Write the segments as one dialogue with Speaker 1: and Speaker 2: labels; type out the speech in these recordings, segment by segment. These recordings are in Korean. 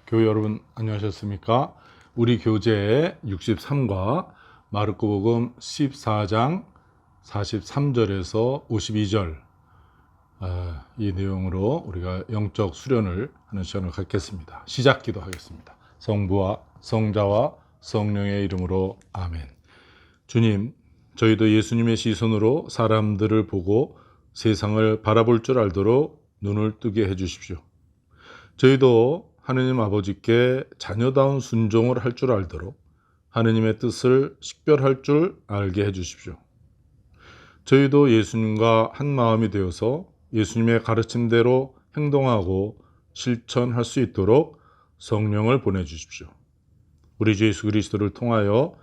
Speaker 1: 교회 여러분 안녕하셨습니까? 우리 교재 63과 마르코복음 14장 43절에서 52절 이 내용으로 우리가 영적 수련을 하는 시간을 갖겠습니다. 시작 기도하겠습니다. 성부와 성자와 성령의 이름으로 아멘. 주님, 저희도 예수님의 시선으로 사람들을 보고 세상을 바라볼 줄 알도록 눈을 뜨게 해주십시오. 저희도 하느님 아버지께 자녀다운 순종을 할 줄 알도록 하느님의 뜻을 식별할 줄 알게 해주십시오. 저희도 예수님과 한 마음이 되어서 예수님의 가르침대로 행동하고 실천할 수 있도록 성령을 보내주십시오. 우리 주 예수 그리스도를 통하여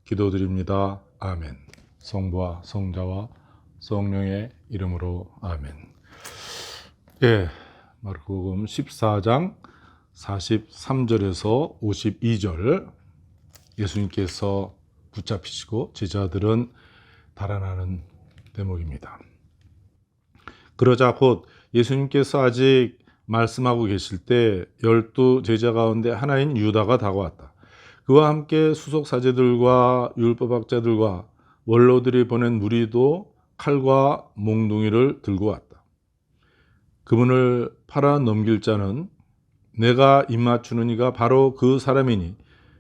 Speaker 1: 기도드립니다. 아멘. 성부와 성자와 성령의 이름으로 아멘. 마르코복음 14장 43절에서 52절 예수님께서 붙잡히시고 제자들은 달아나는 대목입니다. 그러자 곧 예수님께서 아직 말씀하고 계실 때 12 제자 가운데 하나인 유다가 다가왔다. 그와 함께 수석사제들과 율법학자들과 원로들이 보낸 무리도 칼과 몽둥이를 들고 왔다. 그분을 팔아 넘길 자는 내가 입맞추는 이가 바로 그 사람이니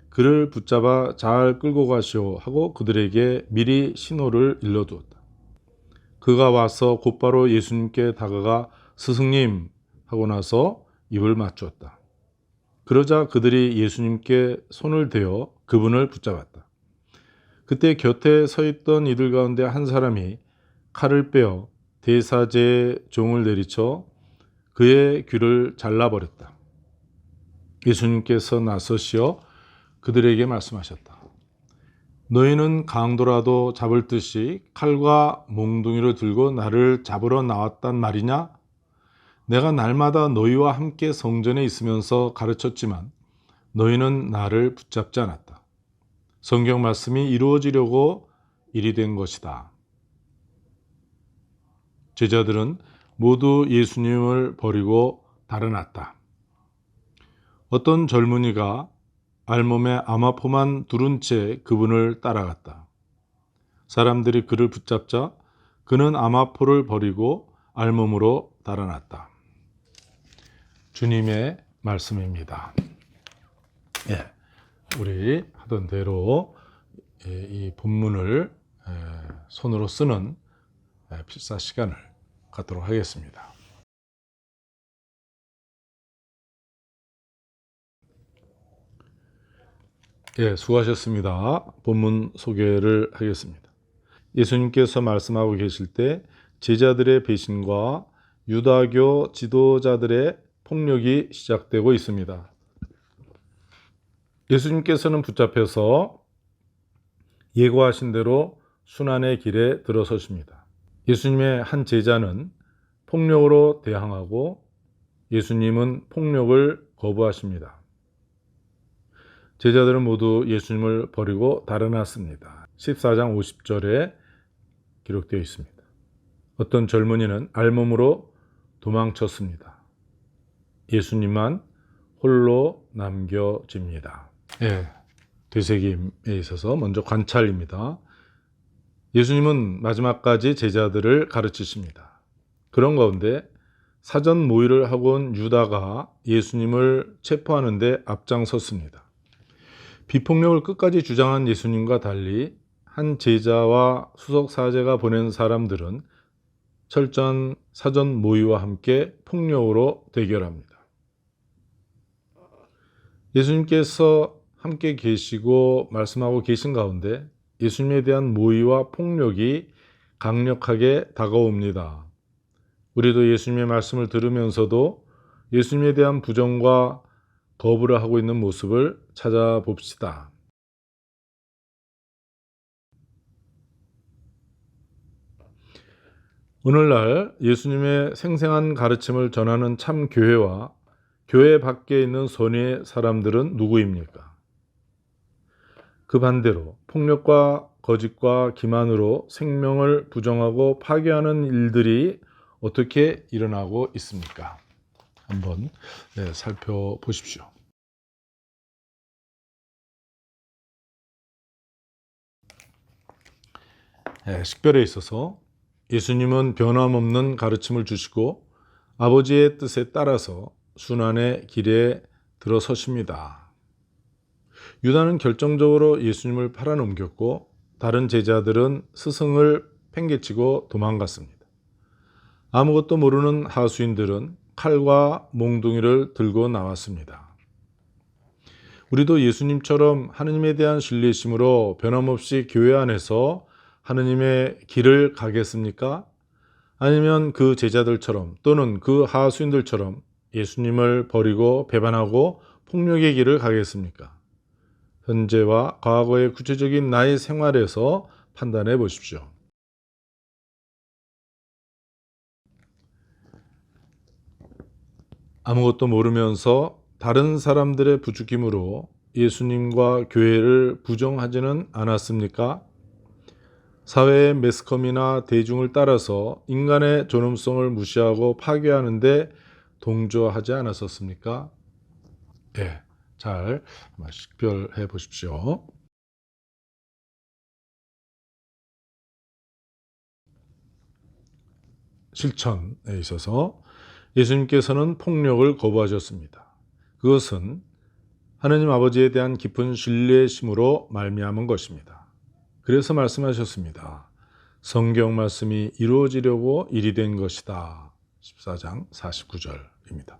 Speaker 1: 그를 붙잡아 잘 끌고 가시오 하고 그들에게 미리 신호를 일러두었다. 그가 와서 곧바로 예수님께 다가가 스승님 하고 나서 입을 맞추었다. 그러자 그들이 예수님께 손을 대어 그분을 붙잡았다. 그때 곁에 서 있던 이들 가운데 한 사람이 칼을 빼어 대사제의 종을 내리쳐 그의 귀를 잘라버렸다. 예수님께서 나서시어 그들에게 말씀하셨다. 너희는 강도라도 잡을 듯이 칼과 몽둥이를 들고 나를 잡으러 나왔단 말이냐? 내가 날마다 너희와 함께 성전에 있으면서 가르쳤지만 너희는 나를 붙잡지 않았다. 성경 말씀이 이루어지려고 일이 된 것이다. 제자들은 모두 예수님을 버리고 달아났다. 어떤 젊은이가 알몸에 아마포만 두른 채 그분을 따라갔다. 사람들이 그를 붙잡자 그는 아마포를 버리고 알몸으로 달아났다. 주님의 말씀입니다. 우리 하던 대로 이 본문을 손으로 쓰는 필사 시간을 갖도록 하겠습니다. 수고하셨습니다. 본문 소개를 하겠습니다. 예수님께서 말씀하고 계실 때 제자들의 배신과 유다교 지도자들의 폭력이 시작되고 있습니다. 예수님께서는 붙잡혀서 예고하신 대로 순환의 길에 들어서십니다. 예수님의 한 제자는 폭력으로 대항하고 예수님은 폭력을 거부하십니다. 제자들은 모두 예수님을 버리고 달아났습니다. 14장 50절에 기록되어 있습니다. 어떤 젊은이는 알몸으로 도망쳤습니다. 예수님만 홀로 남겨집니다. 되새김에 있어서 먼저 관찰입니다. 예수님은 마지막까지 제자들을 가르치십니다. 그런 가운데 사전 모의를 하고 온 유다가 예수님을 체포하는 데 앞장섰습니다. 비폭력을 끝까지 주장한 예수님과 달리 한 제자와 수석사제가 보낸 사람들은 철저한 사전 모의와 함께 폭력으로 대결합니다. 예수님께서 함께 계시고 말씀하고 계신 가운데 예수님에 대한 모의와 폭력이 강력하게 다가옵니다. 우리도 예수님의 말씀을 들으면서도 예수님에 대한 부정과 거부를 하고 있는 모습을 찾아봅시다. 오늘날 예수님의 생생한 가르침을 전하는 참 교회와 교회 밖에 있는 선의의 사람들은 누구입니까? 그 반대로 폭력과 거짓과 기만으로 생명을 부정하고 파괴하는 일들이 어떻게 일어나고 있습니까? 한번 살펴보십시오. 식별에 있어서 예수님은 변함없는 가르침을 주시고 아버지의 뜻에 따라서 순환의 길에 들어서십니다. 유다는 결정적으로 예수님을 팔아넘겼고 다른 제자들은 스승을 팽개치고 도망갔습니다. 아무것도 모르는 하수인들은 칼과 몽둥이를 들고 나왔습니다. 우리도 예수님처럼 하느님에 대한 신뢰심으로 변함없이 교회 안에서 하느님의 길을 가겠습니까? 아니면 그 제자들처럼 또는 그 하수인들처럼 예수님을 버리고 배반하고 폭력의 길을 가겠습니까? 현재와 과거의 구체적인 나의 생활에서 판단해 보십시오. 아무것도 모르면서 다른 사람들의 부추김으로 예수님과 교회를 부정하지는 않았습니까? 사회의 매스컴이나 대중을 따라서 인간의 존엄성을 무시하고 파괴하는데 동조하지 않았었습니까? 잘 식별해 보십시오. 실천에 있어서 예수님께서는 폭력을 거부하셨습니다. 그것은 하느님 아버지에 대한 깊은 신뢰심으로 말미암은 것입니다. 그래서 말씀하셨습니다. 성경 말씀이 이루어지려고 일이 된 것이다. 14장 49절입니다.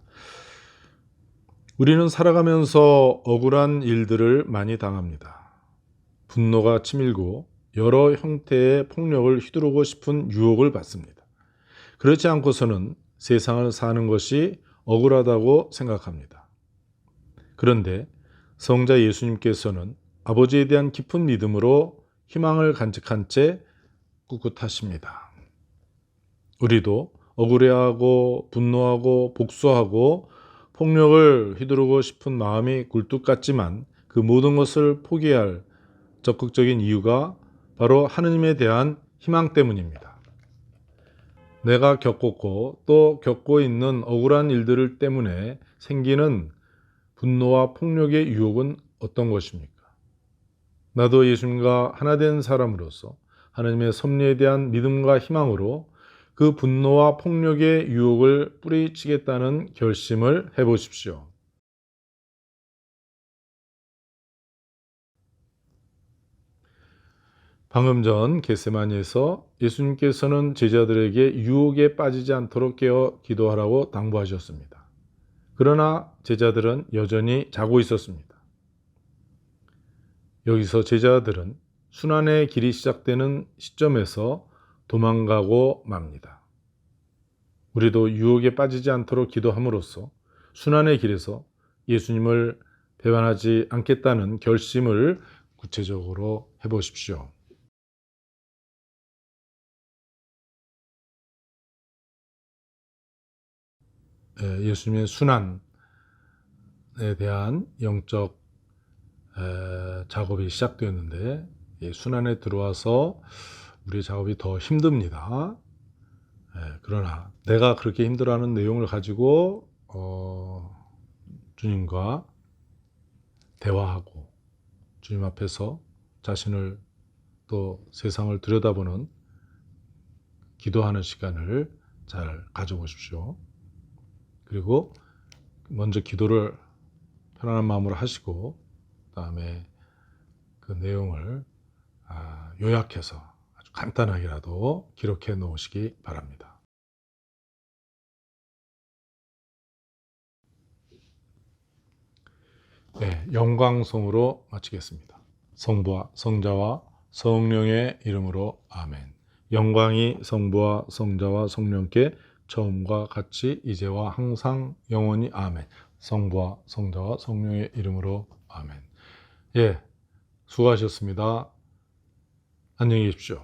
Speaker 1: 우리는 살아가면서 억울한 일들을 많이 당합니다. 분노가 치밀고 여러 형태의 폭력을 휘두르고 싶은 유혹을 받습니다. 그렇지 않고서는 세상을 사는 것이 억울하다고 생각합니다. 그런데 성자 예수님께서는 아버지에 대한 깊은 믿음으로 희망을 간직한 채 꿋꿋하십니다. 우리도 억울해하고 분노하고 복수하고 폭력을 휘두르고 싶은 마음이 굴뚝 같지만 그 모든 것을 포기할 적극적인 이유가 바로 하느님에 대한 희망 때문입니다. 내가 겪었고 또 겪고 있는 억울한 일들 때문에 생기는 분노와 폭력의 유혹은 어떤 것입니까? 나도 예수님과 하나 된 사람으로서 하나님의 섭리에 대한 믿음과 희망으로 그 분노와 폭력의 유혹을 뿌리치겠다는 결심을 해보십시오. 방금 전 겟세마니에서 예수님께서는 제자들에게 유혹에 빠지지 않도록 깨어 기도하라고 당부하셨습니다. 그러나 제자들은 여전히 자고 있었습니다. 여기서 제자들은 순환의 길이 시작되는 시점에서 도망가고 맙니다. 우리도 유혹에 빠지지 않도록 기도함으로써 순환의 길에서 예수님을 배반하지 않겠다는 결심을 구체적으로 해보십시오. 예수님의 순환에 대한 영적 작업이 시작되었는데 순환에 들어와서 우리 작업이 더 힘듭니다. 그러나 내가 그렇게 힘들어하는 내용을 가지고 주님과 대화하고 주님 앞에서 자신을 또 세상을 들여다보는 기도하는 시간을 잘 가져보십시오. 그리고 먼저 기도를 편안한 마음으로 하시고 그다음에 그 내용을 요약해서 아주 간단하게라도 기록해 놓으시기 바랍니다. 영광송으로 마치겠습니다. 성부와 성자와 성령의 이름으로 아멘. 영광이 성부와 성자와 성령께 처음과 같이 이제와 항상 영원히 아멘. 성부와 성자와 성령의 이름으로 아멘. 수고하셨습니다. 안녕히 계십시오.